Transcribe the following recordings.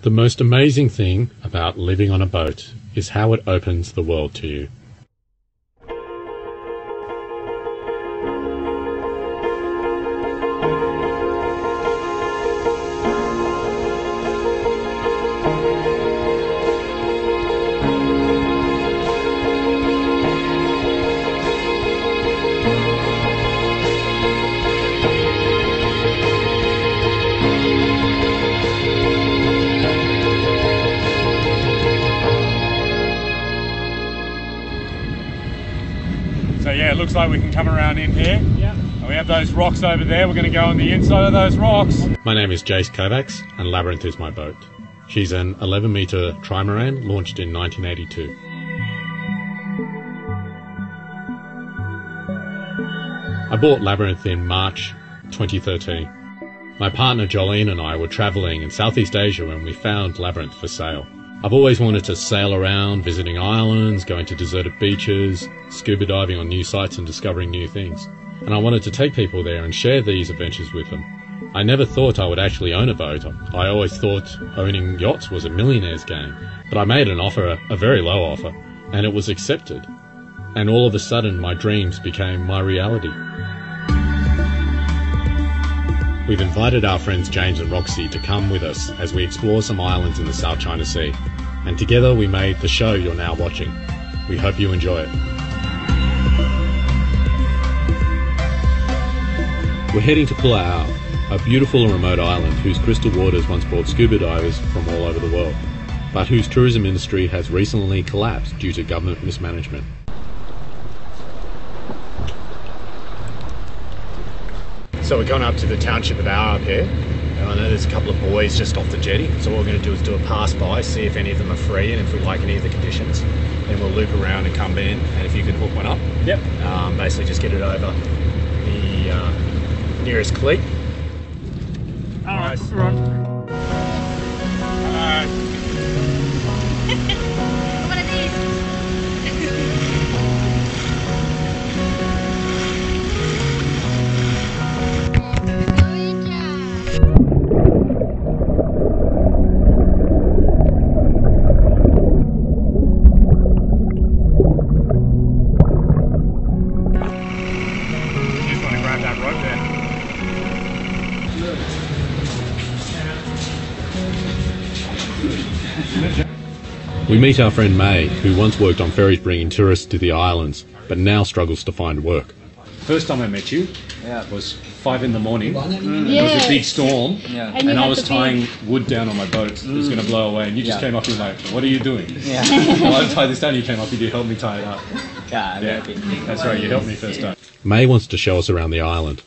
The most amazing thing about living on a boat is how it opens the world to you. So yeah, it looks like we can come around in here. Yeah. And we have those rocks over there. We're going to go on the inside of those rocks. My name is Jace Kovacs and Labyrinth is my boat. She's an 11-metre trimaran launched in 1982. I bought Labyrinth in March 2013. My partner Jolene and I were travelling in Southeast Asia when we found Labyrinth for sale. I've always wanted to sail around, visiting islands, going to deserted beaches, scuba diving on new sites and discovering new things. And I wanted to take people there and share these adventures with them. I never thought I would actually own a boat. I always thought owning yachts was a millionaire's game. But I made an offer, a very low offer, and it was accepted. And all of a sudden my dreams became my reality. We've invited our friends James and Roxy to come with us as we explore some islands in the South China Sea. And together we made the show you're now watching. We hope you enjoy it. We're heading to Pulau, a beautiful and remote island whose crystal waters once brought scuba divers from all over the world, but whose tourism industry has recently collapsed due to government mismanagement. So we're going up to the township of Our up here, and I know there's a couple of buoys just off the jetty, so what we're going to do is do a pass by, see if any of them are free and if we like any of the conditions. Then we'll loop around and come in, and if you can hook one up, yep. Basically just get it over the nearest cleat. Alright, we're on. One of these. We meet our friend May, who once worked on ferries bringing tourists to the islands, but now struggles to find work. First time I met you was 5 in the morning. Yeah. It was a big storm, and I was tying wood down on my boat. It was going to blow away, and you just came up and like, what are you doing? Yeah. Well, I tie this down, you came up and you helped me tie it up. Yeah, that's right, you helped me first time. May wants to show us around the island.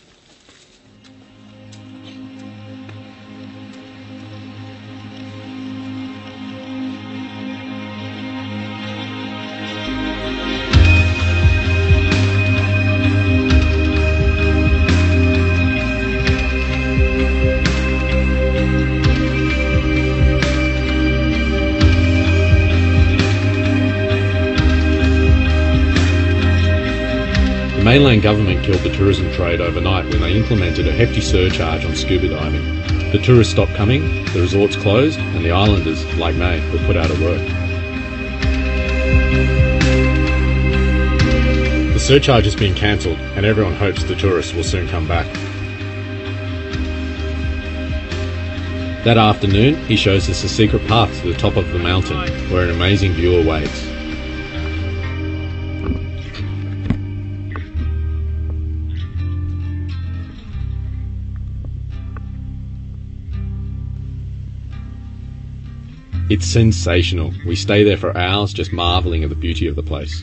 The mainland government killed the tourism trade overnight when they implemented a hefty surcharge on scuba diving. The tourists stopped coming, the resorts closed, and the islanders, like May, were put out of work. The surcharge has been cancelled, and everyone hopes the tourists will soon come back. That afternoon, he shows us a secret path to the top of the mountain, where an amazing view awaits. It's sensational. We stay there for hours just marvelling at the beauty of the place.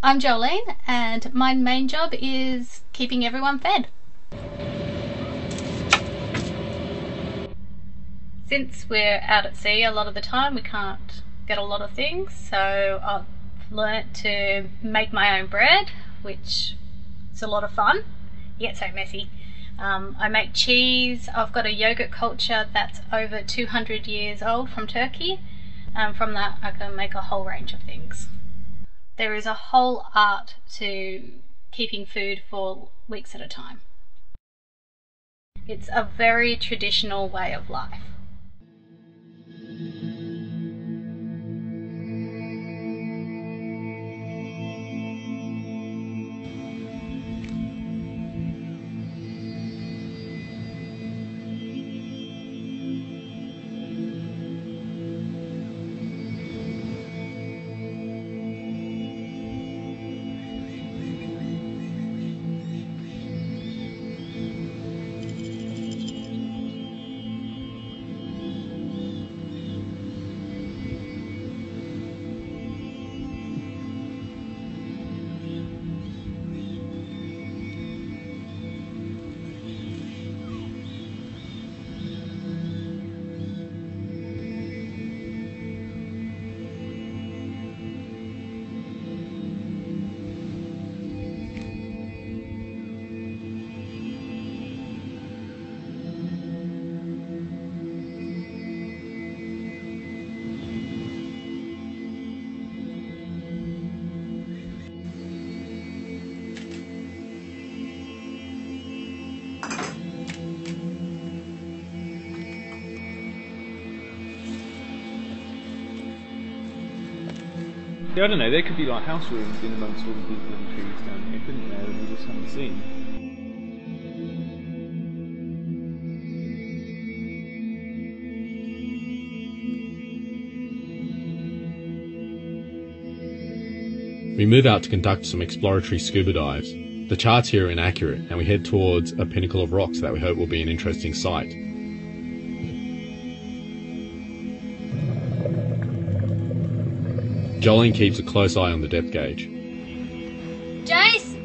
I'm Jolene, and my main job is keeping everyone fed. Since we're out at sea a lot of the time, we can't get a lot of things, so I've learnt to make my own bread, which is a lot of fun. It gets so messy. I make cheese. I've got a yogurt culture that's over 200 years old from Turkey. From that I can make a whole range of things. There is a whole art to keeping food for weeks at a time. It's a very traditional way of life. Yeah, I don't know, there could be like house rooms in amongst all the people and trees down here, couldn't there, that we just haven't seen. We move out to conduct some exploratory scuba dives. The charts here are inaccurate, and we head towards a pinnacle of rocks that we hope will be an interesting sight. Jolene keeps a close eye on the depth gauge. Jace!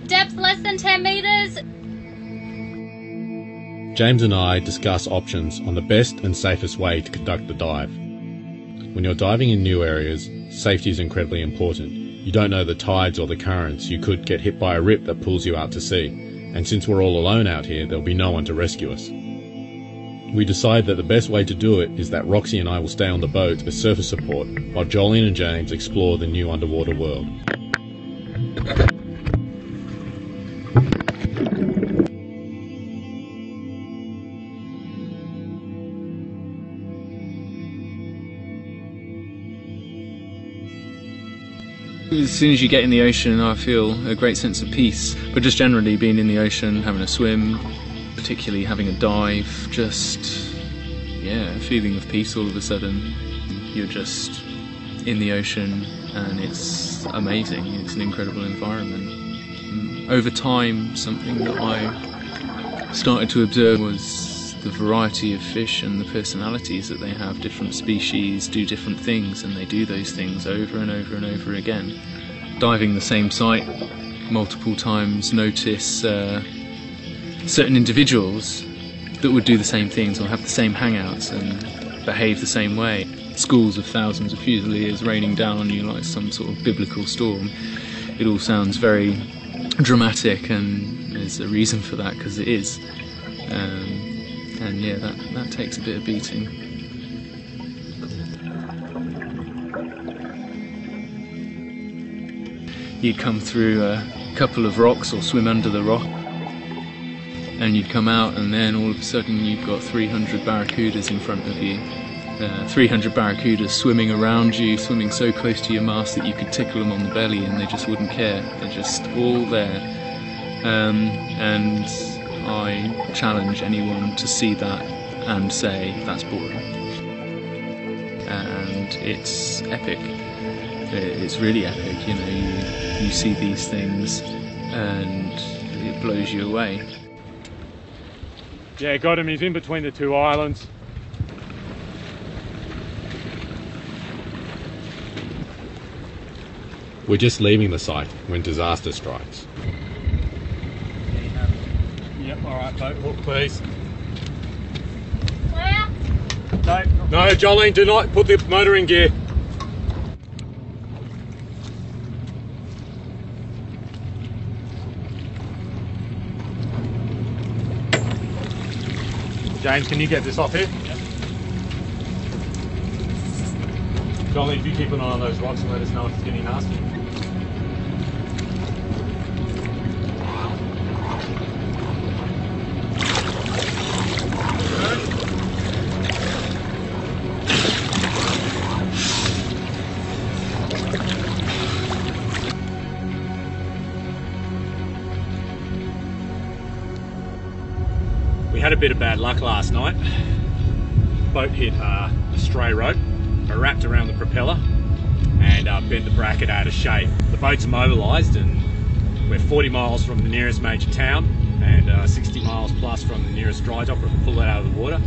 Depth less than 10 metres! James and I discuss options on the best and safest way to conduct the dive. When you're diving in new areas, safety is incredibly important. You don't know the tides or the currents. You could get hit by a rip that pulls you out to sea. And since we're all alone out here, there'll be no one to rescue us. We decide that the best way to do it is that Roxy and I will stay on the boat as surface support while Jolene and James explore the new underwater world. As soon as you get in the ocean, I feel a great sense of peace. But just generally being in the ocean, having a swim, particularly having a dive, just, yeah, a feeling of peace all of a sudden. You're just in the ocean and it's amazing. It's an incredible environment. Over time, something that I started to observe was the variety of fish and the personalities that they have. Different species do different things, and they do those things over and over and over again. Diving the same site multiple times, notice certain individuals that would do the same things or have the same hangouts and behave the same way. Schools of thousands of fusiliers raining down on you like some sort of biblical storm. It all sounds very dramatic, and there's a reason for that, because it is. And yeah, that takes a bit of beating. You'd come through a couple of rocks or swim under the rock, and you'd come out, and then all of a sudden you've got 300 barracudas in front of you. 300 barracudas swimming around you, swimming so close to your mast that you could tickle them on the belly and they just wouldn't care. They're just all there. And I challenge anyone to see that and say that's boring. And it's epic. It's really epic, you know, you see these things and it blows you away. Yeah, got him, he's in between the two islands. We're just leaving the site when disaster strikes. Yep, alright, boat hook please. Where? No, Jolene, do not put the motor in gear. James, can you get this off here? Yep. Jolly, if you keep an eye on those rocks and let us know if it's getting nasty. We had a bit of bad luck last night. Boat hit a stray rope, wrapped around the propeller, and bent the bracket out of shape. The boat's immobilised, and we're 40 miles from the nearest major town and 60 miles plus from the nearest dry dock where we can pull it out of the water.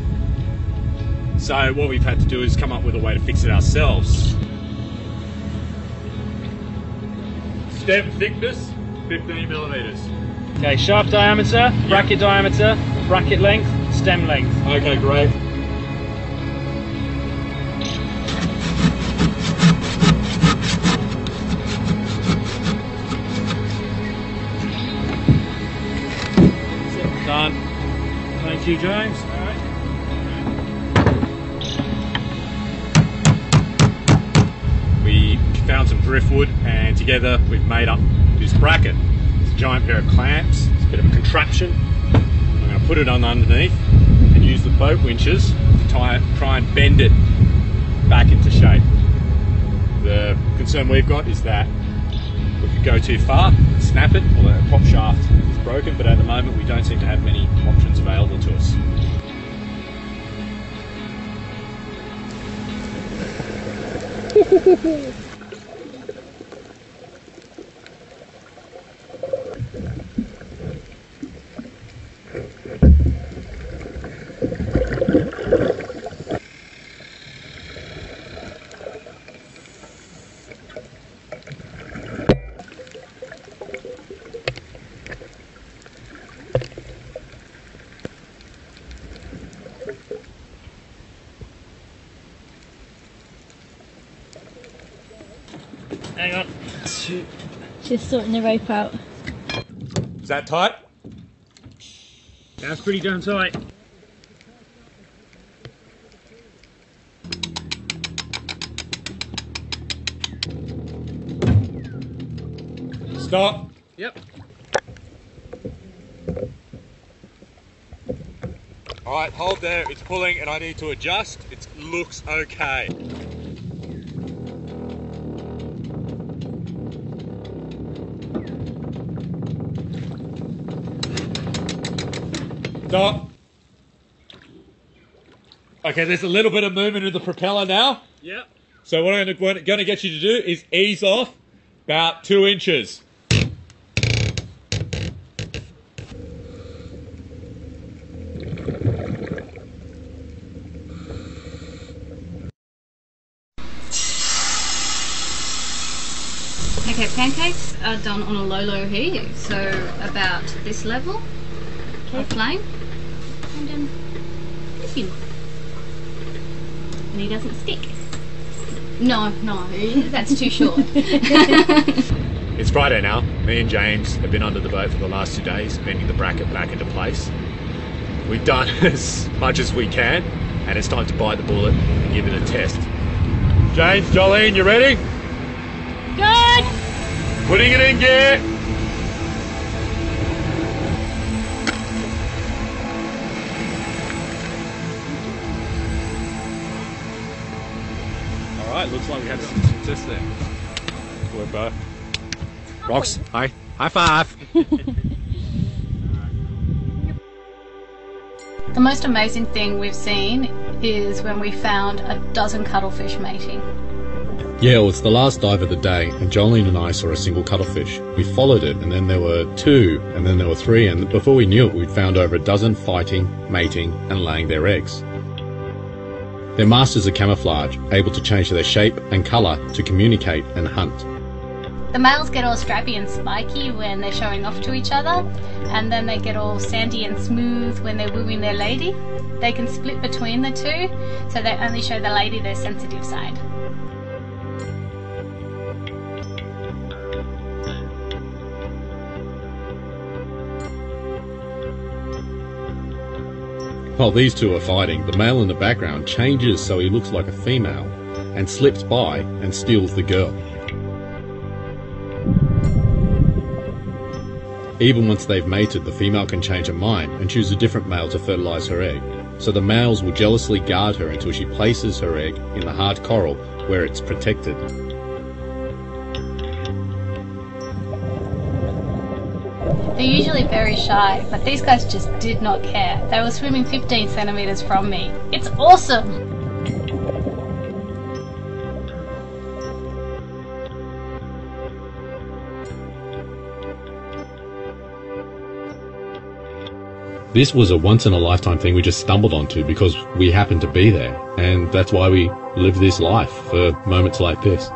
So what we've had to do is come up with a way to fix it ourselves. Stem thickness, 15 millimeters. Okay, shaft diameter, bracket diameter, bracket length, stem length. Okay, great. Done. Thank you, James. All right. We found some driftwood, and together we've made up this bracket. It's a giant pair of clamps. It's a bit of a contraption. I'm going to put it on underneath and use the boat winches to try and bend it back into shape. The concern we've got is that we could go too far and snap it, or the prop shaft is broken, but at the moment we don't seem to have many options available to us. Hang on. Just sorting the rope out. Is that tight? That's pretty damn tight. Stop. Yep. Alright, hold there, it's pulling and I need to adjust. It looks okay. Stop. Okay, there's a little bit of movement in the propeller now. Yep. So what I'm going to get you to do is ease off about 2 inches. Okay, pancakes are done on a low heat, so about this level of flame, and then him. And he doesn't stick. No, that's too short. It's Friday now. Me and James have been under the boat for the last 2 days, bending the bracket back into place. We've done as much as we can, and it's time to bite the bullet and give it a test. James, Jolene, you ready? Good! Putting it in gear. Alright, looks like we had some success there. We're both. Rocks, hi. High five. The most amazing thing we've seen is when we found a dozen cuttlefish mating. Yeah, it was the last dive of the day, and Jolene and I saw a single cuttlefish. We followed it, and then there were 2, and then there were 3, and before we knew it, we'd found over a dozen fighting, mating, and laying their eggs. They're masters of camouflage, able to change their shape and colour to communicate and hunt. The males get all strappy and spiky when they're showing off to each other, and then they get all sandy and smooth when they're wooing their lady. They can split between the two, so they only show the lady their sensitive side. While these two are fighting, the male in the background changes so he looks like a female and slips by and steals the girl. Even once they've mated, the female can change her mind and choose a different male to fertilise her egg. So the males will jealously guard her until she places her egg in the hard coral where it's protected. They're usually very shy, but these guys just did not care. They were swimming 15 centimeters from me. It's awesome! This was a once-in-a-lifetime thing we just stumbled onto because we happened to be there, and that's why we live this life, for moments like this.